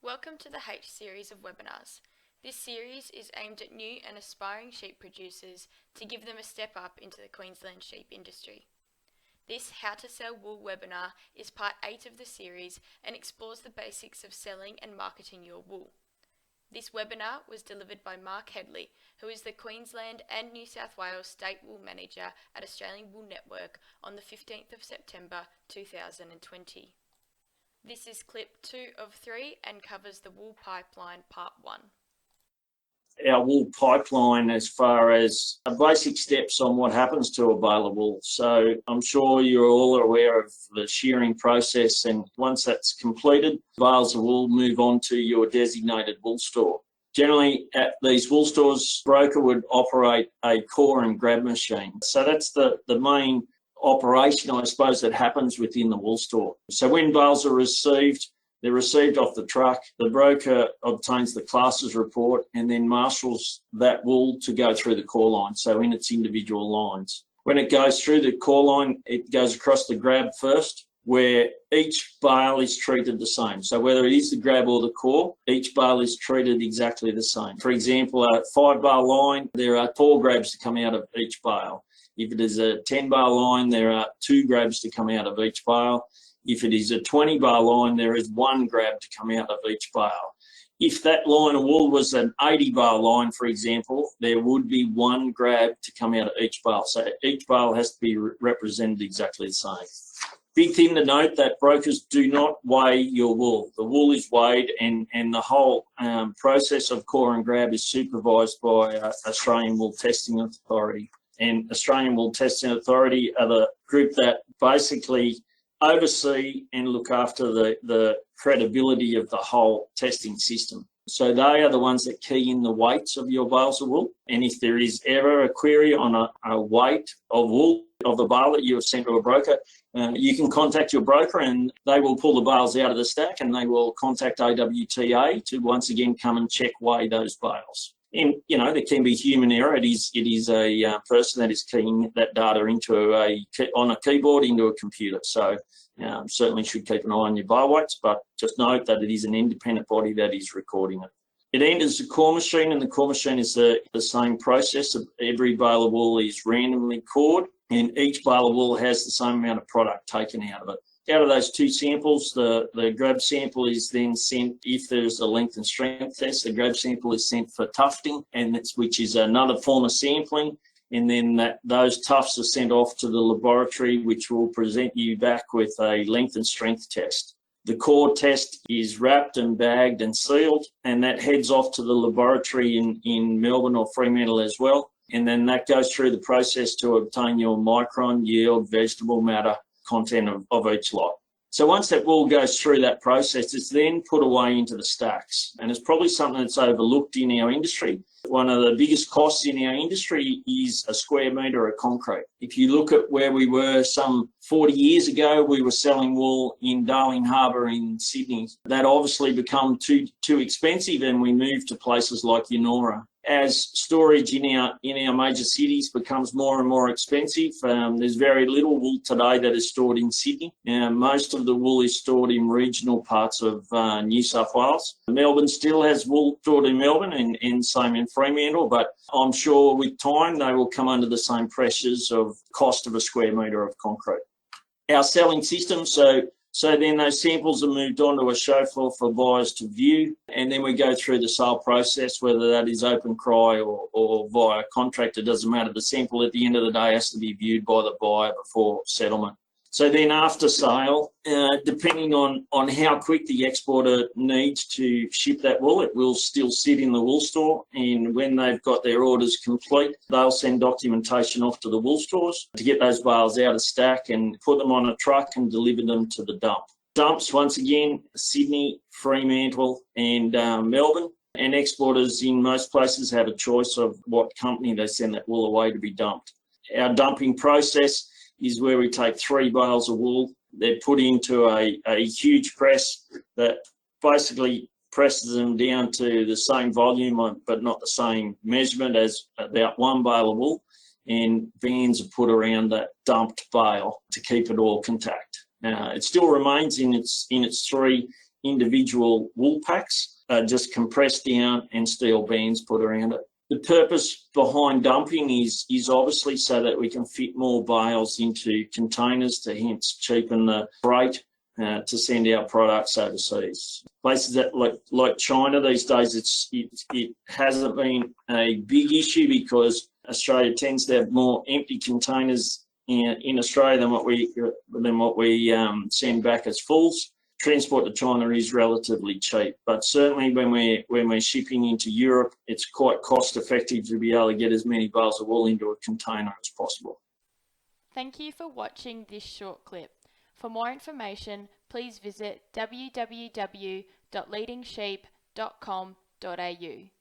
Welcome to the H series of webinars. This series is aimed at new and aspiring sheep producers to give them a step up into the Queensland sheep industry. This How to Sell Wool webinar is part 8 of the series and explores the basics of selling and marketing your wool. This webinar was delivered by Mark Hedley, who is the Queensland and New South Wales State Wool Manager at Australian Wool Network on the 15th of September 2020. This is clip 2 of 3 and covers the wool pipeline part 1. Our wool pipeline as far as basic steps on what happens to a bale of wool. So I'm sure you're all aware of the shearing process, and once that's completed, bales of wool move on to your designated wool store. Generally at these wool stores, broker would operate a core and grab machine. So that's the main operation, I suppose, that happens within the wool store. So when bales are received, they're received off the truck. The broker obtains the classes report and then marshals that wool to go through the core line, so in its individual lines. When it goes through the core line, it goes across the grab first, where each bale is treated the same. So whether it is the grab or the core, each bale is treated exactly the same. For example, a 5-bale line, there are 4 grabs to come out of each bale. If it is a 10-bale line, there are 2 grabs to come out of each bale. If it is a 20-bale line, there is 1 grab to come out of each bale. If that line of wool was an 80-bale line, for example, there would be 1 grab to come out of each bale. So each bale has to be represented exactly the same. Big thing to note that brokers do not weigh your wool. The wool is weighed, and the whole process of core and grab is supervised by Australian Wool Testing Authority. And Australian Wool Testing Authority are the group that basically oversee and look after the credibility of the whole testing system. So they are the ones that key in the weights of your bales of wool. And if there is ever a query on a weight of wool of the bale that you have sent to a broker, you can contact your broker and they will pull the bales out of the stack and they will contact AWTA to once again come and check weigh those bales. And, you know, there can be human error. It is a person that is keying that data on a keyboard into a computer. So certainly should keep an eye on your bale weights, but just note that it is an independent body that is recording it. It enters the core machine, and the core machine is the same process. Every bale of wool is randomly cored, and each bale of wool has the same amount of product taken out of it. Out of those 2 samples, the grab sample is then sent, if there's a length and strength test, the grab sample is sent for tufting, which is another form of sampling. And then those tufts are sent off to the laboratory, which will present you back with a length and strength test. The core test is wrapped and bagged and sealed, and that heads off to the laboratory in Melbourne or Fremantle as well. And then that goes through the process to obtain your micron, yield, vegetable matter content of each lot. So once that wool goes through that process, it's then put away into the stacks. And it's probably something that's overlooked in our industry. One of the biggest costs in our industry is a square metre of concrete. If you look at where we were some 40 years ago, we were selling wool in Darling Harbour in Sydney. That obviously become too expensive, and we moved to places like Yennora. As storage in our major cities becomes more and more expensive, there's very little wool today that is stored in Sydney. Most of the wool is stored in regional parts of New South Wales. Melbourne still has wool stored in Melbourne and same in Fremantle, but I'm sure with time they will come under the same pressures of cost of a square metre of concrete. Our selling system, so then those samples are moved onto a show floor for buyers to view, and then we go through the sale process, whether that is open cry or via contract, it doesn't matter. The sample at the end of the day has to be viewed by the buyer before settlement. So then after sale, depending on how quick the exporter needs to ship that wool, it will still sit in the wool store, and when they've got their orders complete, they'll send documentation off to the wool stores to get those bales out of stack and put them on a truck and deliver them to the dump. Dumps, once again, Sydney, Fremantle and Melbourne, and exporters in most places have a choice of what company they send that wool away to be dumped. Our dumping process is where we take 3 bales of wool. They're put into a huge press that basically presses them down to the same volume but not the same measurement as about 1 bale of wool, and bands are put around that dumped bale to keep it all contact. It still remains in its 3 individual wool packs, just compressed down and steel bands put around it. The purpose behind dumping is obviously so that we can fit more bales into containers to hence cheapen the freight to send our products overseas. Places that like China these days, it hasn't been a big issue because Australia tends to have more empty containers in Australia than what we send back as fulls. Transport to China is relatively cheap, but certainly when we're shipping into Europe, it's quite cost effective to be able to get as many bales of wool into a container as possible. Thank you for watching this short clip. For more information, please visit www.leadingsheep.com.au.